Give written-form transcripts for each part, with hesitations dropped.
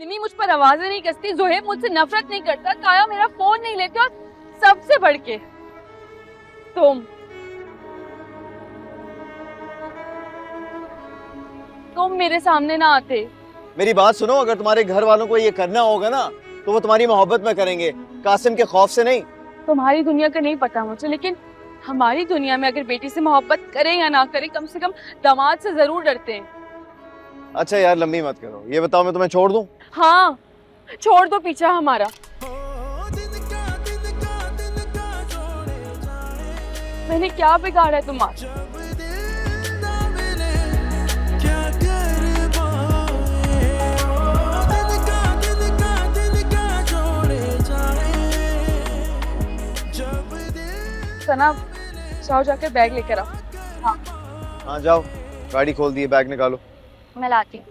सिमी मुझ पर आवाजें नहीं कसती, जोहेब मुझसे नफरत नहीं करता, काया मेरा फोन नहीं लेती, और सबसे बढ़ के तुम मेरे सामने ना आते। मेरी बात सुनो, अगर तुम्हारे घर वालों को ये करना होगा ना तो वो तुम्हारी मोहब्बत में करेंगे, कासिम के खौफ से नहीं। तुम्हारी दुनिया का नहीं पता मुझे, लेकिन हमारी दुनिया में अगर बेटी से मोहब्बत करें या ना करें, कम से कम दामाद से जरूर डरते हैं। अच्छा यार लंबी मत करो, ये बताओ मैं तुम्हें छोड़ दूं? हाँ, छोड़ दो पीछा हमारा। मैंने क्या बिगाड़ा है तुम्हारा? सना, जाओ जाकर बैग लेकर आओ। हाँ हाँ जाओ, गाड़ी खोल दी है, बैग निकालो। मैं लाती हूँ।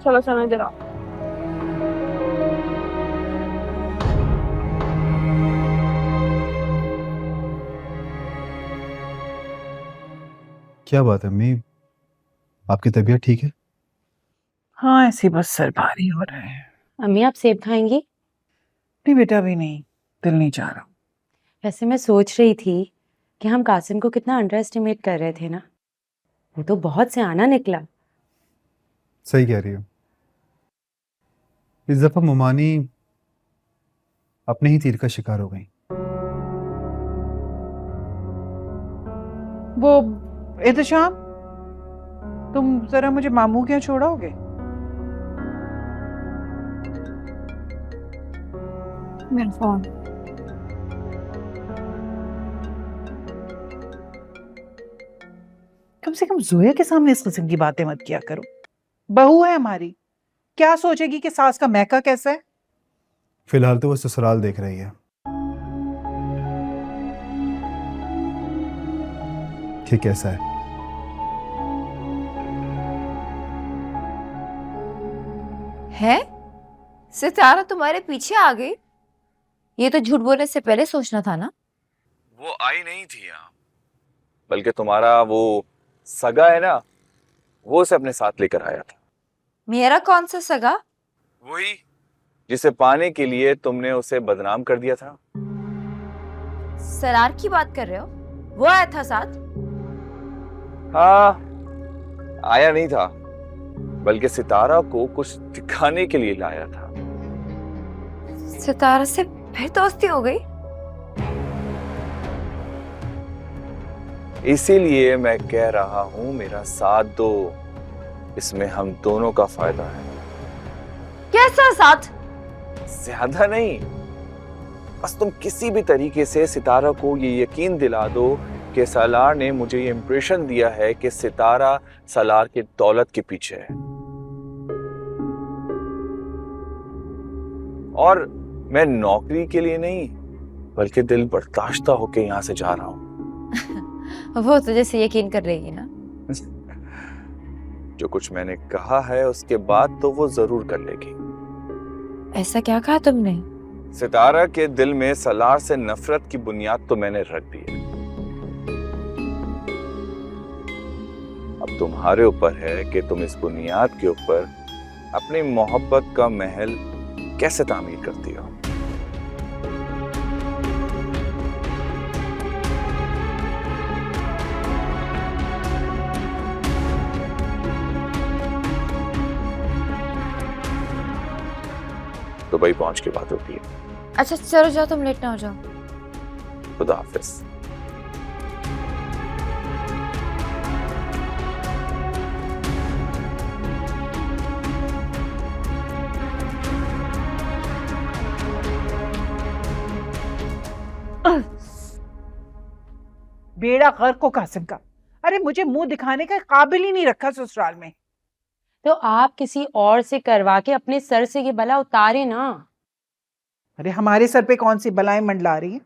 चलो सना इधर आओ। क्या बात है अम्मी, आपकी तबीयत ठीक है? हाँ, ऐसी बस सर भारी हो रहा है। अम्मी आप सेब खाएंगी? नहीं बेटा, भी नहीं, दिल नहीं चाह रहा। वैसे मैं सोच रही थी कि हम कासिम को कितना अंडर एस्टिमेट कर रहे थे ना, वो तो बहुत सियाना निकला। सही कह रही हो, इस दफा मुमानी अपने ही तीर का शिकार हो गई। वो एहतशाम, तुम जरा मुझे मामू के यहाँ छोड़ोगे? मेरा फोन। कम से कम जोया के सामने इस किस्म की बातें मत किया करो। बहू है हमारी, क्या सोचेगी कि सास का मैका कैसा है? फिलहाल तो वो ससुराल देख रही है कि कैसा है। है? सितारा तुम्हारे पीछे आ गई? ये तो झूठ बोलने से पहले सोचना था ना। वो आई नहीं थी यहाँ, बल्कि तुम्हारा वो सगा है ना, वो उसे अपने साथ लेकर आया था। मेरा कौन सा सगा? वही जिसे पाने के लिए तुमने उसे बदनाम कर दिया था। सरार की बात कर रहे हो? वो आया था साथ? हाँ, आया नहीं था, बल्कि सितारा को कुछ दिखाने के लिए लाया था। सितारा से फिर दोस्ती हो गई? इसीलिए मैं कह रहा हूं मेरा साथ दो, इसमें हम दोनों का फायदा है। कैसा साथ? ज्यादा नहीं, बस तुम किसी भी तरीके से सितारा को ये यकीन दिला दो कि सलार ने मुझे ये इंप्रेशन दिया है कि सितारा सलार की दौलत के पीछे है, और मैं नौकरी के लिए नहीं बल्कि दिल बर्दाश्ता होके यहां से जा रहा हूं। वो तुझे से यकीन कर रही है ना? जो कुछ मैंने कहा है उसके बाद तो वो जरूर कर लेगी। ऐसा क्या कहा तुमने? सितारा के दिल में सलार से नफरत की बुनियाद तो मैंने रख दी है। अब तुम्हारे ऊपर है कि तुम इस बुनियाद के ऊपर अपनी मोहब्बत का महल कैसे तामीर करती हो। दुबई पहुंच के बात होती है। अच्छा चलो जाओ, तुम लेट ना हो जाओ। खुदा हाफिज। बेड़ा गर्क को कासिम का। अरे मुझे मुंह दिखाने का काबिल ही नहीं रखा ससुराल में। तो आप किसी और से करवा के अपने सर से ये बला उतारे ना। अरे हमारे सर पे कौन सी बलाएं मंडला रही है?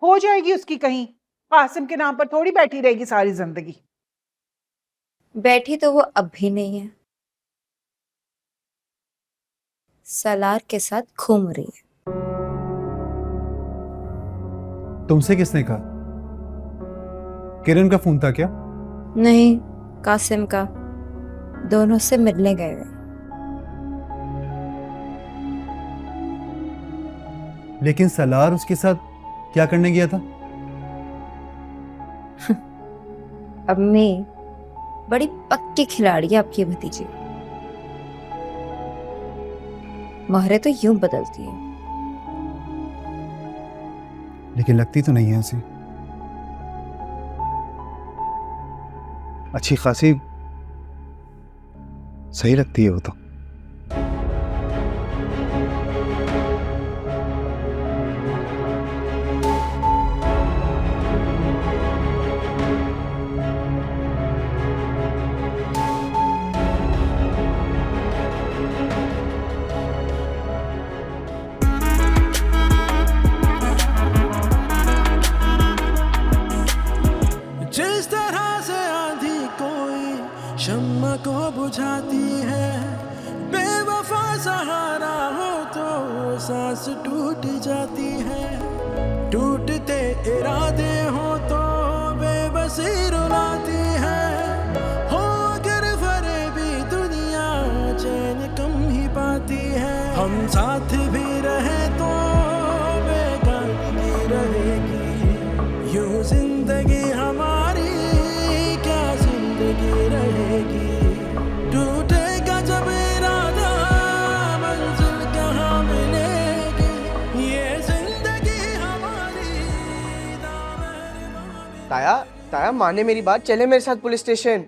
हो जाएगी उसकी कहीं, कासिम के नाम पर थोड़ी बैठी रहेगी सारी जिंदगी। बैठी तो वो अब भी नहीं है। सलार के साथ घूम रही है। तुमसे किसने कहा? किरण का फोन था क्या? नहीं, कासिम का। दोनों से मिलने गए हुए। लेकिन सलार उसके साथ क्या करने गया था? अम्मी बड़ी पक्की खिलाड़ी है आपकी भतीजी। मोहरे तो यूं बदलती है। लेकिन लगती तो नहीं है उसे। अच्छी खासी सही लगती है वो तो। जिस तरह से आंधी कोई शम्मा को बुझाती है, बेवफा सहारा हो तो सांस टूट जाती है। टूटते इरादे हो तो बेबसी रुलाती है। हो अगर फरेबी दुनिया चैन कम ही पाती है। हम साथ भी रहे तो बेगानी रहेगी। यूं जिंदगी हमारी क्या जिंदगी रहेगी। टूटेगा जब इरादा मंजिल कहाँ मिलेगी। ये जिंदगी हमारी ताया, ताया माने मेरी बात, चले मेरे साथ पुलिस स्टेशन।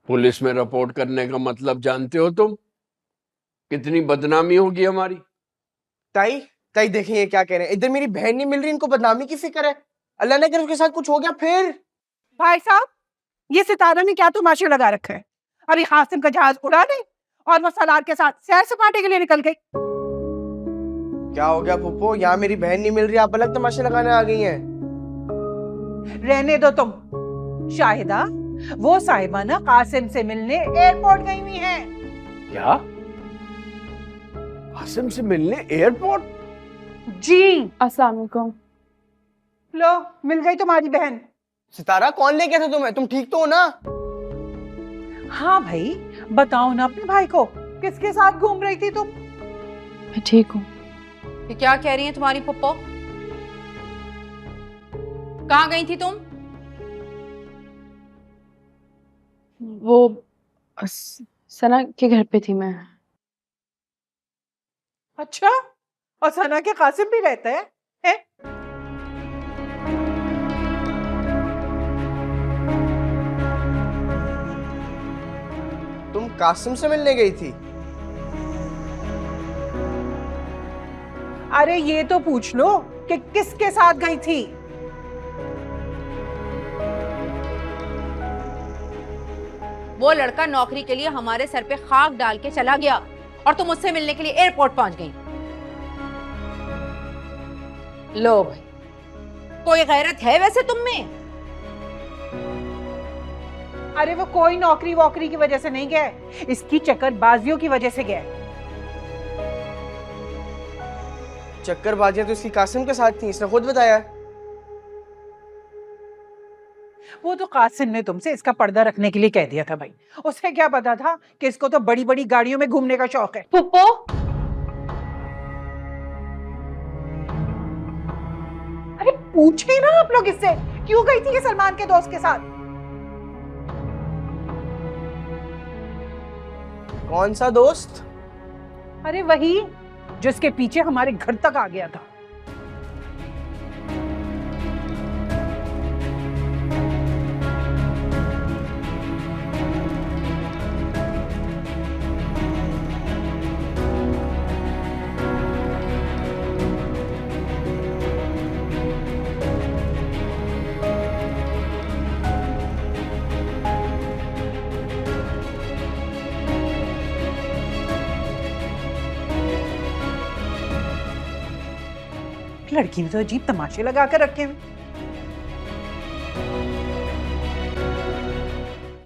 पुलिस में रिपोर्ट करने का मतलब जानते हो तुम? कितनी बदनामी होगी हमारी। ताई, ताई देखें ये क्या कह रहे हैं। इधर मेरी बहन नहीं मिल रही, इनको बदनामी की फिक्र है। अल्लाह ने अगर उसके साथ कुछ हो गया फिर। भाई साहब, ये सितारा ने क्या तमाशे लगा रखे हैं? अभी कासिम का जहाज उड़ा नहीं और वो सलार के साथ सैर सपाटे के लिए निकल गई। क्या हो गया पुप्पो? यहाँ मेरी बहन नहीं मिल रही, आप अलग तमाशे लगाने आ गई हैं। रहने दो तुम। शाहिदा, वो साहिबा ना कासिम से मिलने एयरपोर्ट गई हुई हैं। क्या? कासिम से मिलने एयरपोर्ट? जी। अस्सलाम वालेकुम। लो, मिल गई तुम्हारी बहन। सितारा, कौन ले गया था तुम्हें? तुम ठीक तो हो ना? हाँ भाई, बताओ ना अपने भाई को, किसके साथ घूम रही थी तुम? मैं ठीक हूँ। ये क्या कह रही है तुम्हारी पुप्पो? कहाँ गई थी तुम? वो सना के घर पे थी मैं। अच्छा, और सना के कासिम भी रहते हैं? हैं? तुम कासिम से मिलने गई थी? अरे ये तो पूछ लो कि किसके साथ गई थी। वो लड़का नौकरी के लिए हमारे सर पे खाक डाल के चला गया और तुम उससे मिलने के लिए एयरपोर्ट पहुंच गई। लो भाई, कोई गैरत है वैसे तुम में? अरे वो कोई नौकरी वोकरी की वजह से नहीं गए, इसकी चक्करबाजियों की वजह से गए। चक्करबाजियां तो इसकी कासिम के साथ थी, इसने खुद बताया। वो तो कासिम ने तुमसे इसका पर्दा रखने के लिए कह दिया था भाई। उसे क्या पता था कि इसको तो बड़ी बड़ी गाड़ियों में घूमने का शौक है। पुप्पो, अरे पूछे ना आप लोग इससे, क्यों गई थी ये सलमान के दोस्त के साथ? कौन सा दोस्त? अरे वही जिसके पीछे हमारे घर तक आ गया था। लड़की ने तो अजीब तमाशे लगा कर रखे हैं।